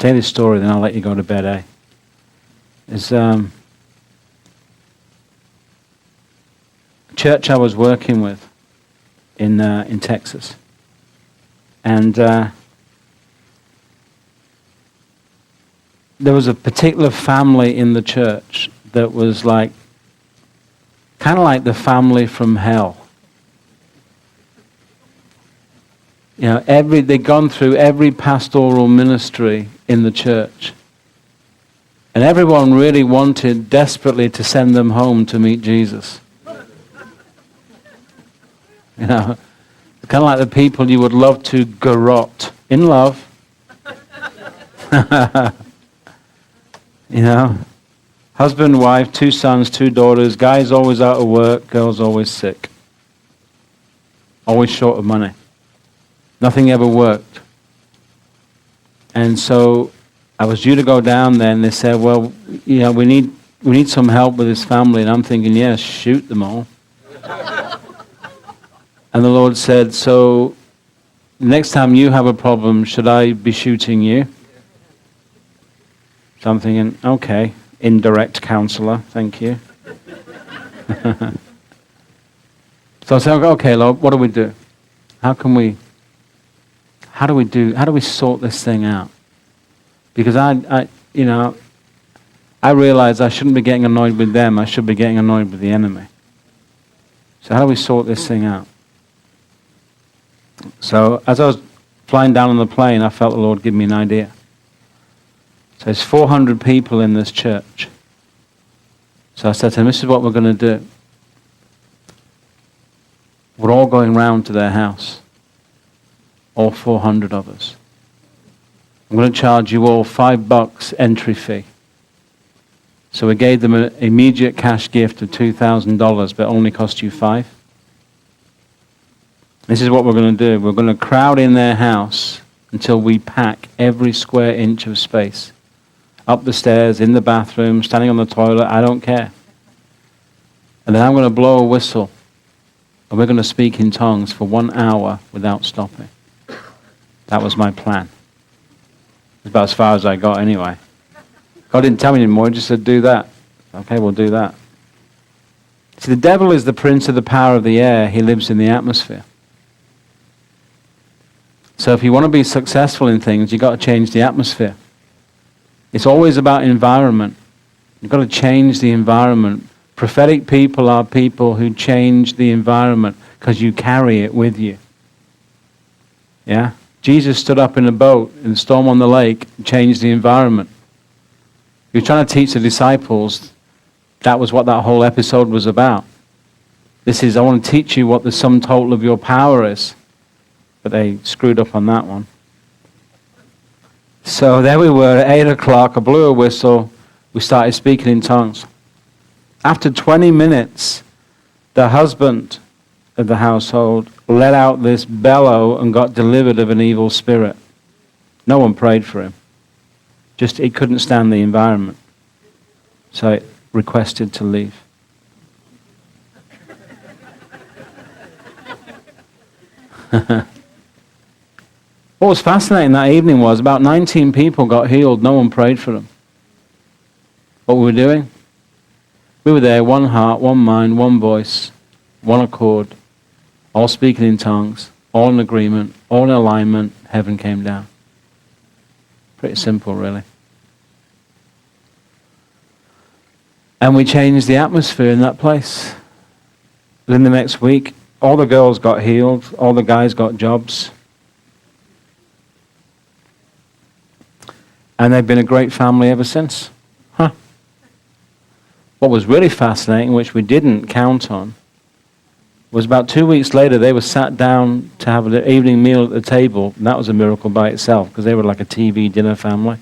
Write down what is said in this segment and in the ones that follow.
tell you this story, then I'll let you go to bed, eh? It's church I was working with in Texas. And there was a particular family in the church that was like, kind of like the family from hell. You know, they'd gone through every pastoral ministry in the church. And everyone really wanted desperately to send them home to meet Jesus. You know, kind of like the people you would love to garrote in love. You know, husband, wife, 2 sons, 2 daughters, guys always out of work, girls always sick. Always short of money. Nothing ever worked. And so I was due to go down there, and they said, well, you know, we need some help with this family. And I'm thinking, yes, shoot them all. And the Lord said, so next time you have a problem, should I be shooting you? So I'm thinking, okay, indirect counselor, thank you. So I said, okay, Lord, what do we do? How do we sort this thing out? Because I realize I shouldn't be getting annoyed with them, I should be getting annoyed with the enemy. So how do we sort this thing out? So as I was flying down on the plane, I felt the Lord give me an idea. So there's 400 people in this church. So I said to them, this is what we're going to do. We're all going round to their house. All 400 of us. I'm going to charge you all $5 entry fee. So we gave them an immediate cash gift of $2,000, but it only cost you $5. This is what we're going to do. We're going to crowd in their house until we pack every square inch of space. Up the stairs, in the bathroom, standing on the toilet, I don't care. And then I'm going to blow a whistle, and we're going to speak in tongues for 1 hour without stopping. That was my plan. It's about as far as I got anyway. God didn't tell me anymore, he just said, do that. Okay, we'll do that. See, the devil is the prince of the power of the air. He lives in the atmosphere. So if you want to be successful in things, you've got to change the atmosphere. It's always about environment. You've got to change the environment. Prophetic people are people who change the environment because you carry it with you. Yeah? Jesus stood up in a boat in a storm on the lake and changed the environment. He was trying to teach the disciples. That was what that whole episode was about. This is, I want to teach you what the sum total of your power is. But they screwed up on that one. So there we were at 8 o'clock. I blew a whistle. We started speaking in tongues. After 20 minutes, the husband of the household let out this bellow and got delivered of an evil spirit. No one prayed for him. Just he couldn't stand the environment. So he requested to leave. What was fascinating that evening was about 19 people got healed. No one prayed for them. What we were doing? We were there, one heart, one mind, one voice, one accord, all speaking in tongues, all in agreement, all in alignment. Heaven came down. Pretty simple, really. And we changed the atmosphere in that place. Within the next week, all the girls got healed, all the guys got jobs. And they've been a great family ever since. Huh. What was really fascinating, which we didn't count on, was about 2 weeks later they were sat down to have an evening meal at the table. And that was a miracle by itself, because they were like a TV dinner family.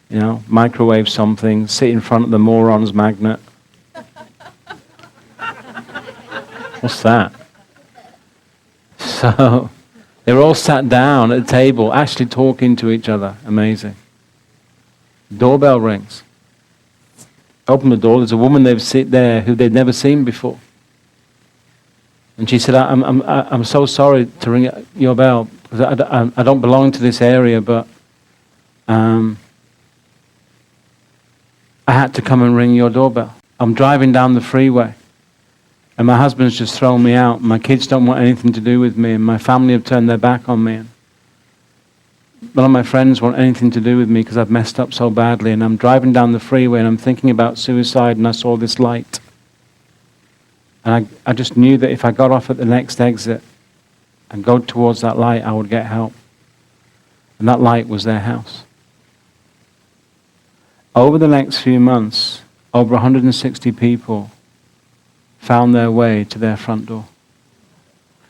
You know, microwave something, sit in front of the moron's magnet. What's that? So they were all sat down at the table, actually talking to each other. Amazing. Doorbell rings. Open the door. There's a woman they've seen there who they'd never seen before. And she said, I'm so sorry to ring your bell, because I don't belong to this area, but I had to come and ring your doorbell. I'm driving down the freeway, and my husband's just thrown me out. My kids don't want anything to do with me, and my family have turned their back on me. None of my friends want anything to do with me because I've messed up so badly. And I'm driving down the freeway, and I'm thinking about suicide, and I saw this light. And I just knew that if I got off at the next exit and go towards that light, I would get help. And that light was their house. Over the next few months, over 160 people found their way to their front door.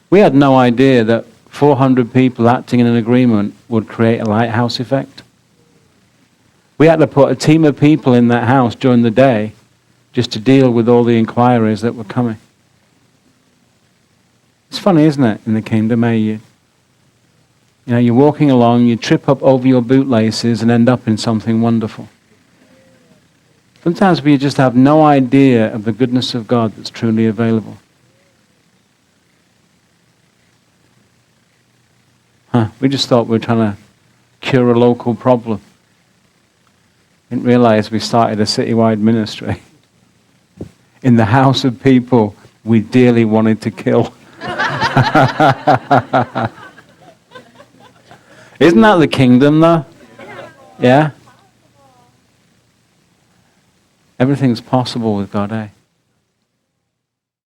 We had no idea that 400 people acting in an agreement would create a lighthouse effect. We had to put a team of people in that house during the day just to deal with all the inquiries that were coming. It's funny, isn't it, in the kingdom, you know, you're walking along, you trip up over your bootlaces and end up in something wonderful. Sometimes we just have no idea of the goodness of God that's truly available. We just thought we were trying to cure a local problem. Didn't realize we started a citywide ministry in the house of people we dearly wanted to kill. Isn't that the kingdom, though? Yeah? Everything's possible with God, eh?